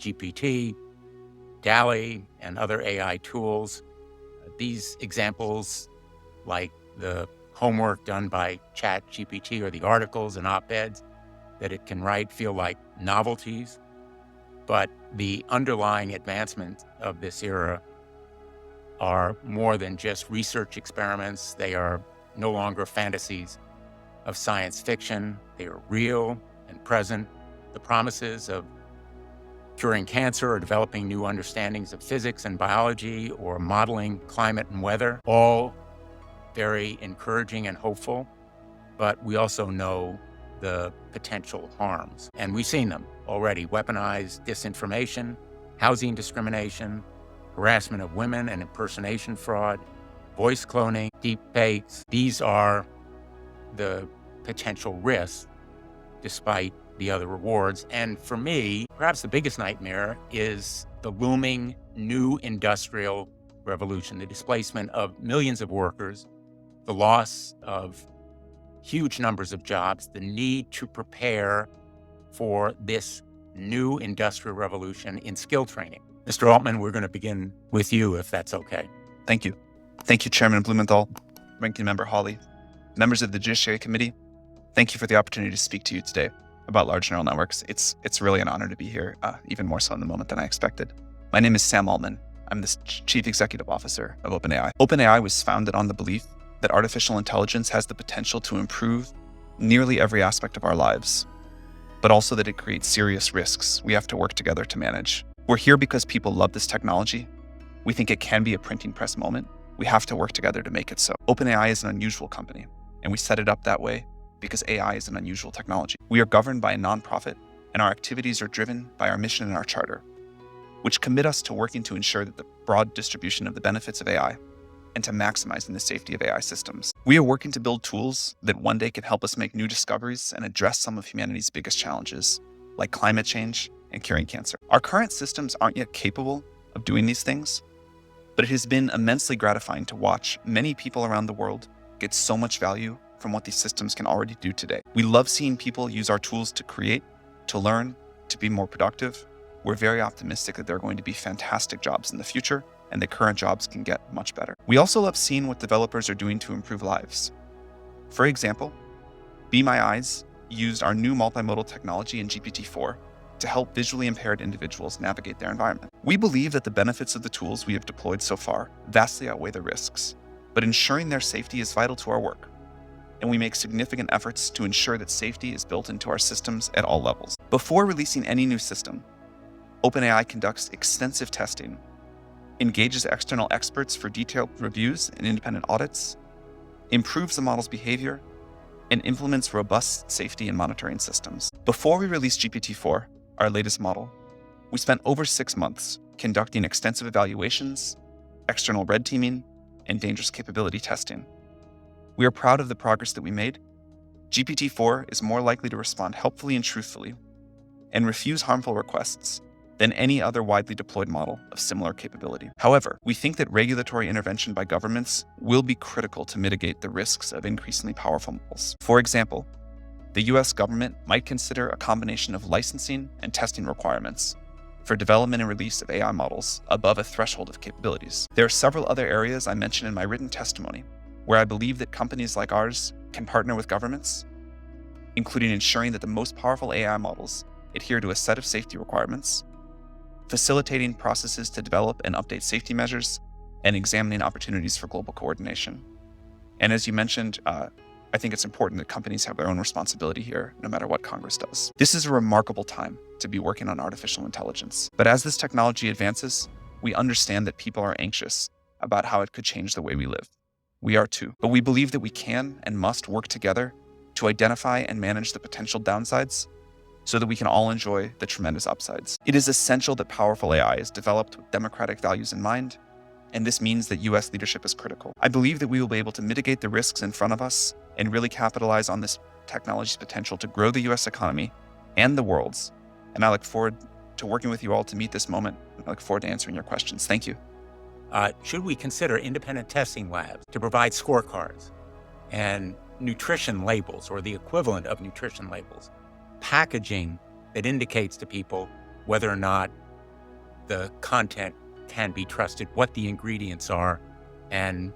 GPT, DALL-E, and other AI tools. These examples, like the homework done by ChatGPT or the articles and op-eds that it can write, feel like novelties. But the underlying advancements of this era are more than just research experiments. They are no longer fantasies of science fiction. They are real and present. The promises of curing cancer or developing new understandings of physics and biology or modeling climate and weather, all very encouraging and hopeful. But we also know the potential harms, and we've seen them already: weaponized disinformation, housing discrimination, harassment of women and impersonation fraud, voice cloning, deep fakes. These are the potential risks despite the other rewards. And for me, perhaps the biggest nightmare is the looming new industrial revolution, the displacement of millions of workers, the loss of huge numbers of jobs, the need to prepare for this new industrial revolution in skill training. Mr. Altman, we're going to begin with you, if that's okay. Thank you. Thank you, Chairman Blumenthal, Ranking Member Hawley, members of the Judiciary Committee. Thank you for the opportunity to speak to you today about large neural networks. It's really an honor to be here, even more so in the moment than I expected. My name is Sam Altman. I'm the Chief Executive Officer of OpenAI. OpenAI was founded on the belief that artificial intelligence has the potential to improve nearly every aspect of our lives, but also that it creates serious risks we have to work together to manage. We're here because people love this technology. We think it can be a printing press moment. We have to work together to make it so. OpenAI is an unusual company, and we set it up that way because AI is an unusual technology. We are governed by a nonprofit, and our activities are driven by our mission and our charter, which commit us to working to ensure that the broad distribution of the benefits of AI and to maximizing the safety of AI systems. We are working to build tools that one day can help us make new discoveries and address some of humanity's biggest challenges, like climate change and curing cancer. Our current systems aren't yet capable of doing these things, but it has been immensely gratifying to watch many people around the world get so much value from what these systems can already do today. We love seeing people use our tools to create, to learn, to be more productive. We're very optimistic that there are going to be fantastic jobs in the future, and the current jobs can get much better. We also love seeing what developers are doing to improve lives. For example, Be My Eyes used our new multimodal technology in GPT-4 to help visually impaired individuals navigate their environment. We believe that the benefits of the tools we have deployed so far vastly outweigh the risks, but ensuring their safety is vital to our work, and we make significant efforts to ensure that safety is built into our systems at all levels. Before releasing any new system, OpenAI conducts extensive testing, engages external experts for detailed reviews and independent audits, improves the model's behavior, and implements robust safety and monitoring systems. Before we released GPT-4, our latest model, we spent over 6 months conducting extensive evaluations, external red teaming, and dangerous capability testing. We are proud of the progress that we made. GPT-4 is more likely to respond helpfully and truthfully and refuse harmful requests than any other widely deployed model of similar capability. However, we think that regulatory intervention by governments will be critical to mitigate the risks of increasingly powerful models. For example, the US government might consider a combination of licensing and testing requirements for development and release of AI models above a threshold of capabilities. There are several other areas I mentioned in my written testimony where I believe that companies like ours can partner with governments, including ensuring that the most powerful AI models adhere to a set of safety requirements, facilitating processes to develop and update safety measures, and examining opportunities for global coordination. And as you mentioned, I think it's important that companies have their own responsibility here, no matter what Congress does. This is a remarkable time to be working on artificial intelligence. But as this technology advances, we understand that people are anxious about how it could change the way we live. We are too. But we believe that we can and must work together to identify and manage the potential downsides so that we can all enjoy the tremendous upsides. It is essential that powerful AI is developed with democratic values in mind, and this means that US leadership is critical. I believe that we will be able to mitigate the risks in front of us and really capitalize on this technology's potential to grow the US economy and the world's. And I look forward to working with you all to meet this moment. I look forward to answering your questions. Thank you. Should we consider independent testing labs to provide scorecards and nutrition labels, or the equivalent of nutrition labels, packaging that indicates to people whether or not the content can be trusted, what the ingredients are, and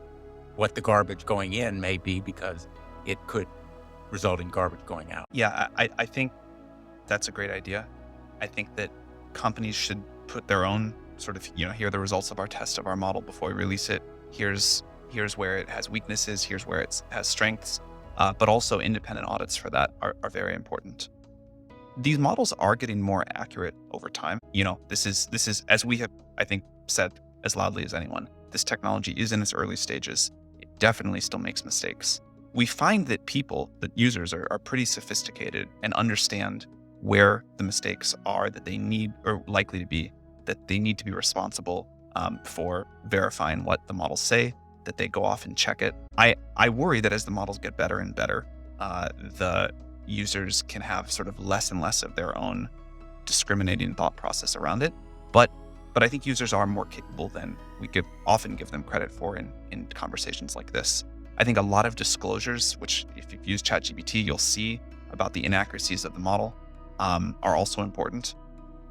what the garbage going in may be, because it could result in garbage going out. Yeah, I think that's a great idea. I think that companies should put their own sort of, here are the results of our test of our model before we release it. Here's where it has weaknesses. Here's where it has strengths. But also independent audits for that are very important. These models are getting more accurate over time. This is, as we have, I think, said as loudly as anyone, this technology is in its early stages. It definitely still makes mistakes. We find that users are pretty sophisticated and understand where the mistakes are that they need, or likely to be, that they need to be responsible for verifying what the models say, that they go off and check it. I worry that as the models get better and better, the users can have sort of less and less of their own discriminating thought process around it. But I think users are more capable than we often give them credit for in conversations like this. I think a lot of disclosures, which if you've used ChatGPT, you'll see about the inaccuracies of the model, are also important.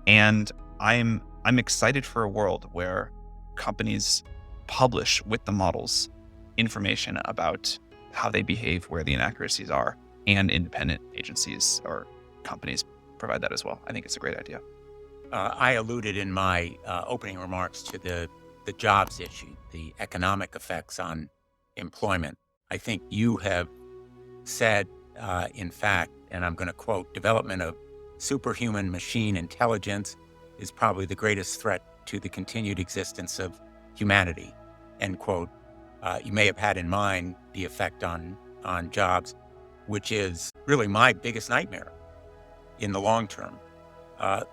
And I'm excited for a world where companies publish with the models information about how they behave, where the inaccuracies are, and independent agencies or companies provide that as well. I think it's a great idea. I alluded in my opening remarks to the jobs issue, the economic effects on employment. I think you have said, in fact, and I'm going to quote, development of superhuman machine intelligence is probably the greatest threat to the continued existence of humanity, end quote. You may have had in mind the effect on jobs, which is really my biggest nightmare in the long term.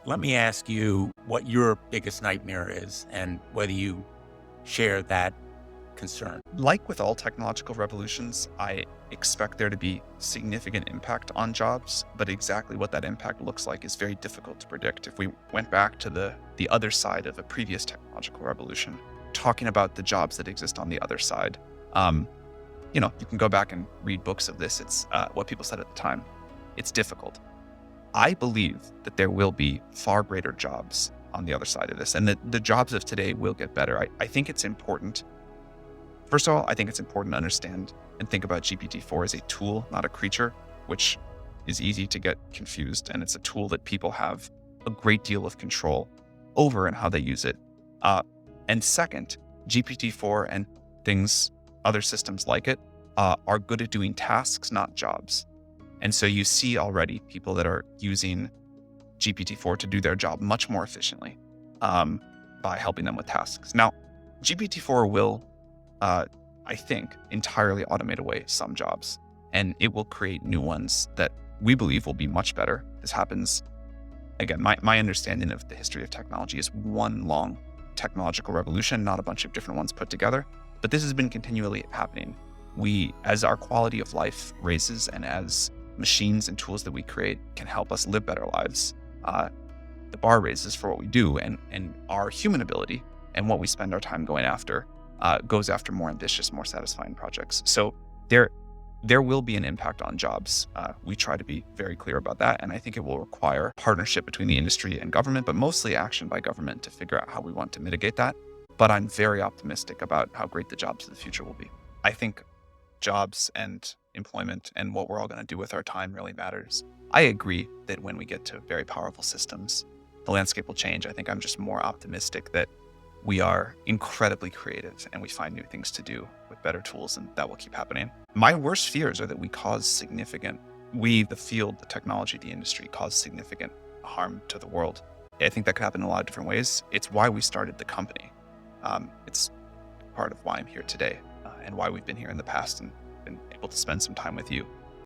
Let me ask you what your biggest nightmare is and whether you share that concern. Like with all technological revolutions, I expect there to be significant impact on jobs, but exactly what that impact looks like is very difficult to predict. If we went back to the other side of a previous technological revolution, talking about the jobs that exist on the other side, you can go back and read books of this. It's what people said at the time. It's difficult. I believe that there will be far greater jobs on the other side of this, and that the jobs of today will get better. I think it's important. First of all, I think it's important to understand and think about GPT-4 as a tool, not a creature, which is easy to get confused. And it's a tool that people have a great deal of control over and how they use it. And second, GPT-4 and other systems like it, are good at doing tasks, not jobs. And so you see already people that are using GPT-4 to do their job much more efficiently by helping them with tasks. Now, GPT-4 will, I think, entirely automate away some jobs, and it will create new ones that we believe will be much better. This happens, again, my understanding of the history of technology is one long technological revolution, not a bunch of different ones put together, but this has been continually happening. As our quality of life raises and as machines and tools that we create can help us live better lives, the bar raises for what we do, and our human ability and what we spend our time going after goes after more ambitious, more satisfying projects. So there will be an impact on jobs. We try to be very clear about that, and I think it will require partnership between the industry and government, but mostly action by government to figure out how we want to mitigate that. But I'm very optimistic about how great the jobs of the future will be. I think jobs and employment and what we're all going to do with our time really matters. I agree that when we get to very powerful systems, the landscape will change. I think I'm just more optimistic that we are incredibly creative and we find new things to do with better tools, and that will keep happening. My worst fears are that the field, the technology, the industry cause significant harm to the world. I think that could happen in a lot of different ways. It's why we started the company. It's part of why I'm here today and why we've been here in the past and been able to spend some time with you.